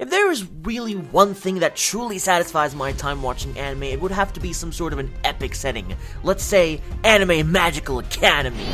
If there is really one thing that truly satisfies my time watching anime, it would have to be some sort of an epic setting. Let's say, Anime Magical Academy.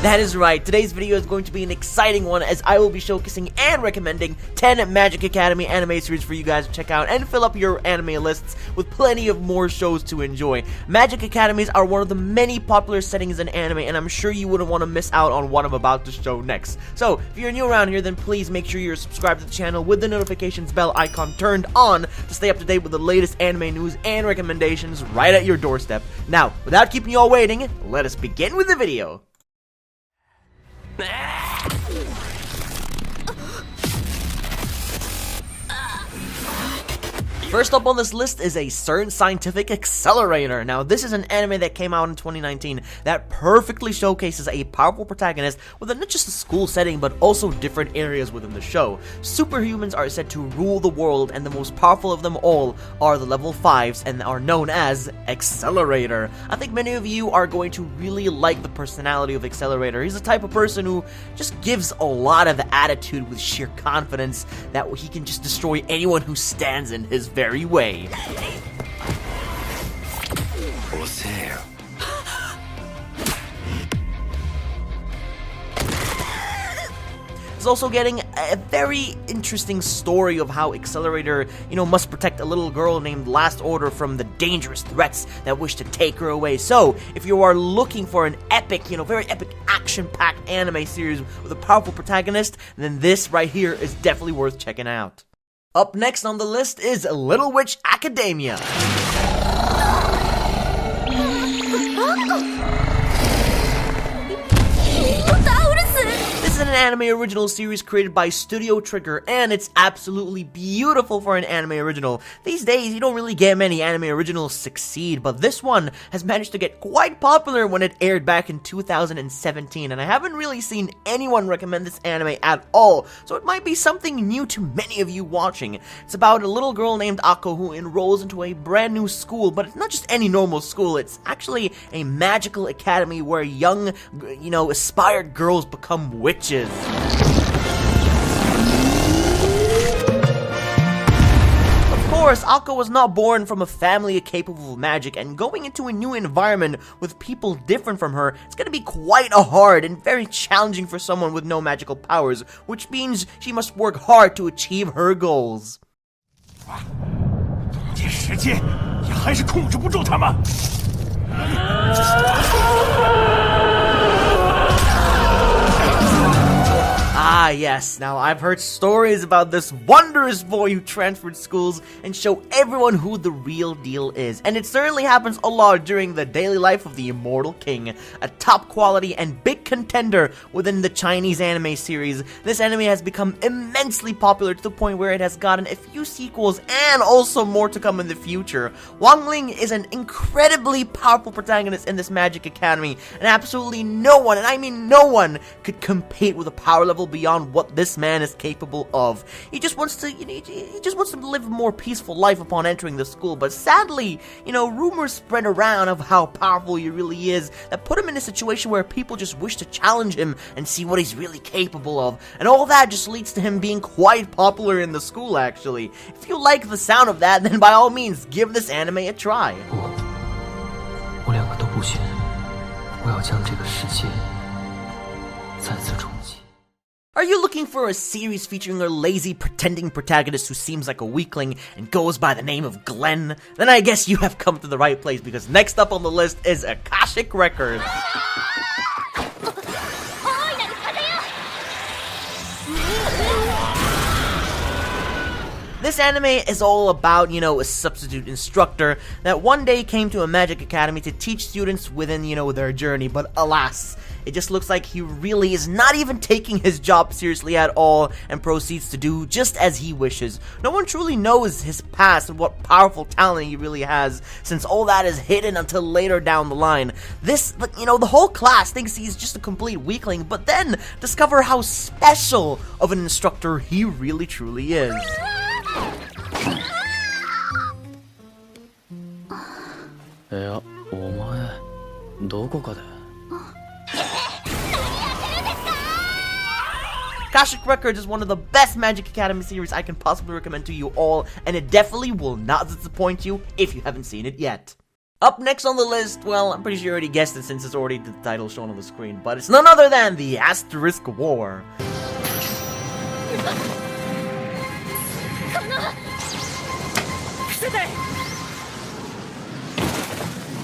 That is right, today's video is going to be an exciting one as I will be showcasing and recommending 10 Magic Academy anime series for you guys to check out and fill up your anime lists with plenty of more shows to enjoy. Magic Academies are one of the many popular settings in anime, and I'm sure you wouldn't want to miss out on what I'm about to show next. So, if you're new around here, then please make sure you're subscribed to the channel with the notifications bell icon turned on to stay up to date with the latest anime news and recommendations right at your doorstep. Now, without keeping you all waiting, let us begin with the video. First up on this list is a CERN Scientific Accelerator. Now, this is an anime that came out in 2019 that perfectly showcases a powerful protagonist with not just a school setting, but also different areas within the show. Superhumans are said to rule the world, and the most powerful of them all are the level 5s and are known as Accelerator. I think many of you are going to really like the personality of Accelerator. He's the type of person who just gives a lot of attitude with sheer confidence that he can just destroy anyone who stands in his very way. It's also getting a very interesting story of how Accelerator, must protect a little girl named Last Order from the dangerous threats that wish to take her away. So, if you are looking for an epic, very epic action-packed anime series with a powerful protagonist, then this right here is definitely worth checking out. Up next on the list is Little Witch Academia. This is an anime original series created by Studio Trigger, and it's absolutely beautiful for an anime original. These days, you don't really get many anime originals succeed, but this one has managed to get quite popular when it aired back in 2017, and I haven't really seen anyone recommend this anime at all, so it might be something new to many of you watching. It's about a little girl named Ako who enrolls into a brand new school, but it's not just any normal school, it's actually a magical academy where young, aspired girls become witches. Of course, Ako was not born from a family capable of magic, and going into a new environment with people different from her, it's gonna be quite hard and very challenging for someone with no magical powers, which means she must work hard to achieve her goals. Ah yes, now I've heard stories about this wondrous boy who transferred schools and show everyone who the real deal is, and it certainly happens a lot during the daily life of the Immortal King, a top quality and big contender within the Chinese anime series. This anime has become immensely popular to the point where it has gotten a few sequels and also more to come in the future. Wang Ling is an incredibly powerful protagonist in this Magic Academy, and absolutely no one, and I mean no one, could compete with a power level beyond what this man is capable of. He just wants to, he just wants to live a more peaceful life upon entering the school, but sadly, rumors spread around of how powerful he really is that put him in a situation where people just wish to challenge him and see what he's really capable of, and all that just leads to him being quite popular in the school, actually. If you like the sound of that, then by all means, give this anime a try. Are you looking for a series featuring a lazy, pretending protagonist who seems like a weakling and goes by the name of Glenn? Then I guess you have come to the right place, because next up on the list is Akashic Records. This anime is all about, a substitute instructor that one day came to a magic academy to teach students within, their journey, but alas, it just looks like he really is not even taking his job seriously at all and proceeds to do just as he wishes. No one truly knows his past and what powerful talent he really has, since all that is hidden until later down the line. The whole class thinks he's just a complete weakling, but then discover how special of an instructor he really truly is. Akashic Records is one of the best Magic Academy series I can possibly recommend to you all, and it definitely will not disappoint you if you haven't seen it yet. Up next on the list, well, I'm pretty sure you already guessed it since it's already the title shown on the screen, but it's none other than the Asterisk War.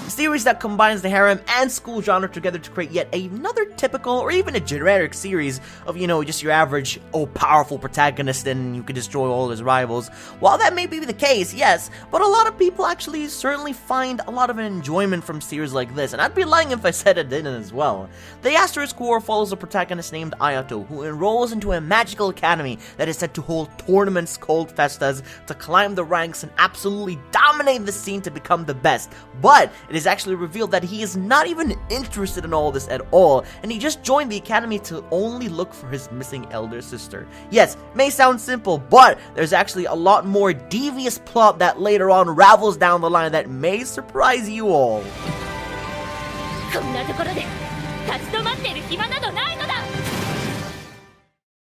Series that combines the harem and school genre together to create yet another typical or even a generic series of, just your average, powerful protagonist and you can destroy all his rivals. While that may be the case, yes, but a lot of people actually certainly find a lot of enjoyment from series like this, and I'd be lying if I said it didn't as well. The Asterisk War follows a protagonist named Ayato, who enrolls into a magical academy that is said to hold tournaments called festas to climb the ranks and absolutely dominate the scene to become the best, but it is actually revealed that he is not even interested in all this at all, and he just joined the academy to only look for his missing elder sister. Yes, may sound simple, but there's actually a lot more devious plot that later on ravels down the line that may surprise you all.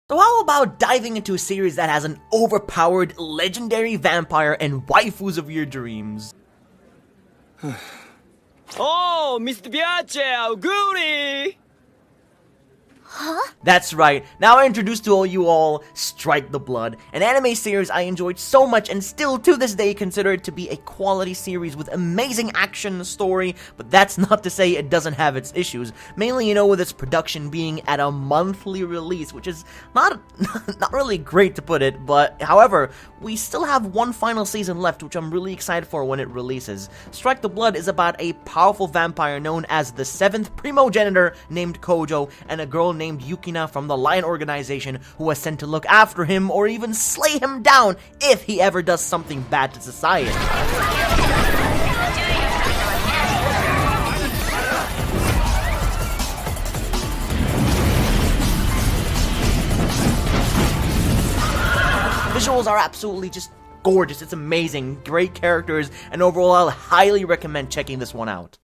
So how about diving into a series that has an overpowered legendary vampire and waifus of your dreams? Oh, Mr. Piace, auguri! Huh? That's right, now I introduce to all you all Strike the Blood, an anime series I enjoyed so much and still to this day consider it to be a quality series with amazing action and story, but that's not to say it doesn't have its issues, mainly with its production being at a monthly release, which is not really great to put it, but however, we still have one final season left which I'm really excited for when it releases. Strike the Blood is about a powerful vampire known as the 7th primogenitor named Kojo and a girl named Yukina from the Lion Organization who was sent to look after him or even slay him down if he ever does something bad to society. Visuals are absolutely just gorgeous, it's amazing, great characters, and overall I'll highly recommend checking this one out.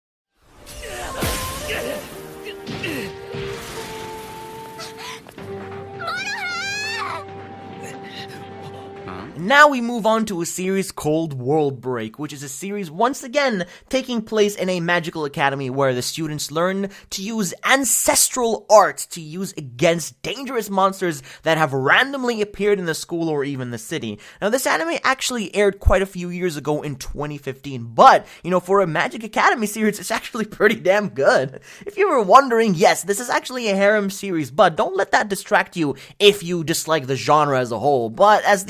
Now we move on to a series called World Break, which is a series once again taking place in a magical academy where the students learn to use ancestral art to use against dangerous monsters that have randomly appeared in the school or even the city. Now this anime actually aired quite a few years ago in 2015, but, for a Magic Academy series, it's actually pretty damn good. If you were wondering, yes, this is actually a harem series, but don't let that distract you if you dislike the genre as a whole. But as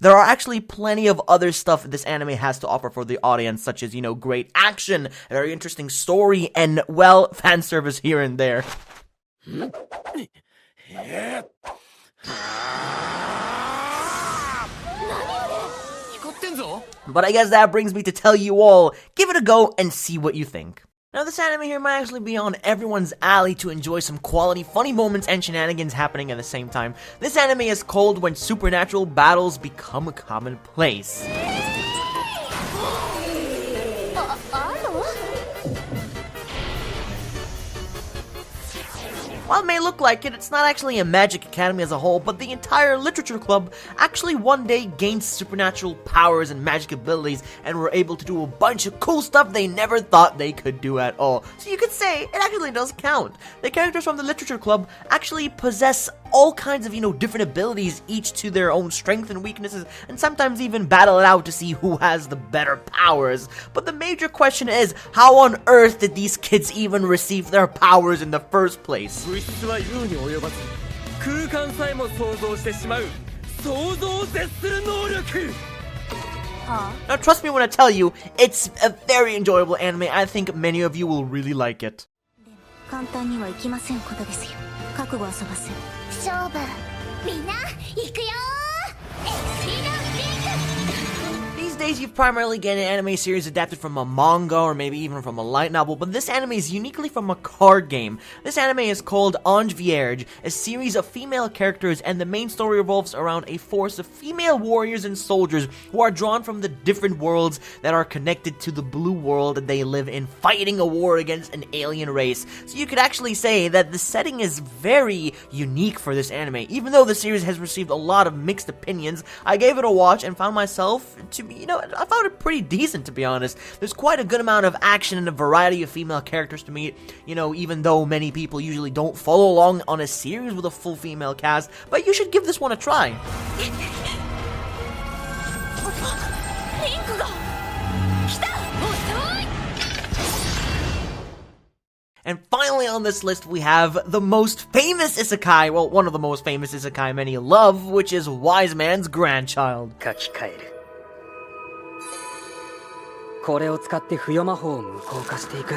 there are actually plenty of other stuff this anime has to offer for the audience, such as, great action, a very interesting story, and, well, fan service here and there. But I guess that brings me to tell you all, give it a go and see what you think. Now this anime here might actually be on everyone's alley to enjoy some quality funny moments and shenanigans happening at the same time. This anime is called When Supernatural Battles Become Commonplace. While it may look like it, it's not actually a Magic Academy as a whole, but the entire literature club actually one day gained supernatural powers and magic abilities and were able to do a bunch of cool stuff they never thought they could do at all. So you could say it actually does count. The characters from the literature club actually possess all kinds of, different abilities, each to their own strengths and weaknesses, and sometimes even battle it out to see who has the better powers. But the major question is, how on earth did these kids even receive their powers in the first place? 物質は言うに及ばず空間さえも想像してしまう想像絶する能力 Now trust me when I tell you, it's a very enjoyable anime. I think many of you will really like it. 簡単にはいきませんことですよ。覚悟はそばせ。勝負。みんな、行くよー。エクスリーナーリンク。 These days, you primarily get an anime series adapted from a manga or maybe even from a light novel, but this anime is uniquely from a card game. This anime is called Ange Vierge, a series of female characters, and the main story revolves around a force of female warriors and soldiers who are drawn from the different worlds that are connected to the blue world that they live in, fighting a war against an alien race. So you could actually say that the setting is very unique for this anime. Even though the series has received a lot of mixed opinions, I gave it a watch and found myself to be, I found it pretty decent, to be honest. There's quite a good amount of action and a variety of female characters to meet, even though many people usually don't follow along on a series with a full female cast, but you should give this one a try. リンクが来た。遅い。 And finally on this list we have the most famous isekai, well, one of the most famous isekai many love, which is Wise Man's Grandchild. 書き換えるこれを使って不与魔法を無効化していく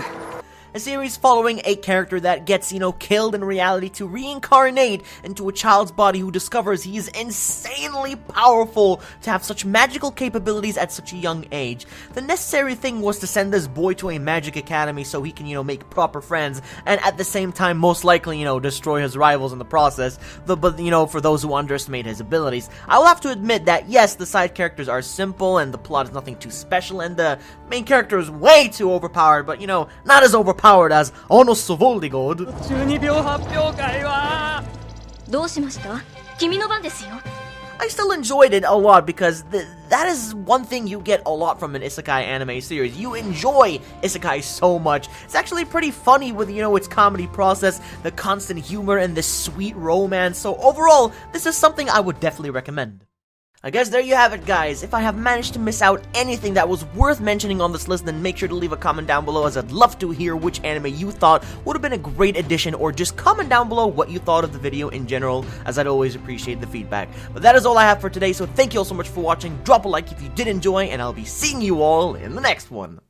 A series following a character that gets, killed in reality to reincarnate into a child's body who discovers he is insanely powerful to have such magical capabilities at such a young age. The necessary thing was to send this boy to a magic academy so he can, make proper friends, and at the same time, most likely, destroy his rivals in the process, but, for those who underestimate his abilities. I will have to admit that, yes, the side characters are simple, and the plot is nothing too special, and the main character is way too overpowered, but, not as overpowered as Ono Sovoldigod. 12秒発表会はどうしました？君の番ですよ。 I still enjoyed it a lot because that is one thing you get a lot from an isekai anime series. You enjoy isekai so much. It's actually pretty funny with, its comedy process, the constant humor, and the sweet romance. So overall, this is something I would definitely recommend. I guess there you have it, guys. If I have managed to miss out anything that was worth mentioning on this list, then make sure to leave a comment down below, as I'd love to hear which anime you thought would have been a great addition, or just comment down below what you thought of the video in general, as I'd always appreciate the feedback. But that is all I have for today, so thank you all so much for watching. Drop a like if you did enjoy, and I'll be seeing you all in the next one.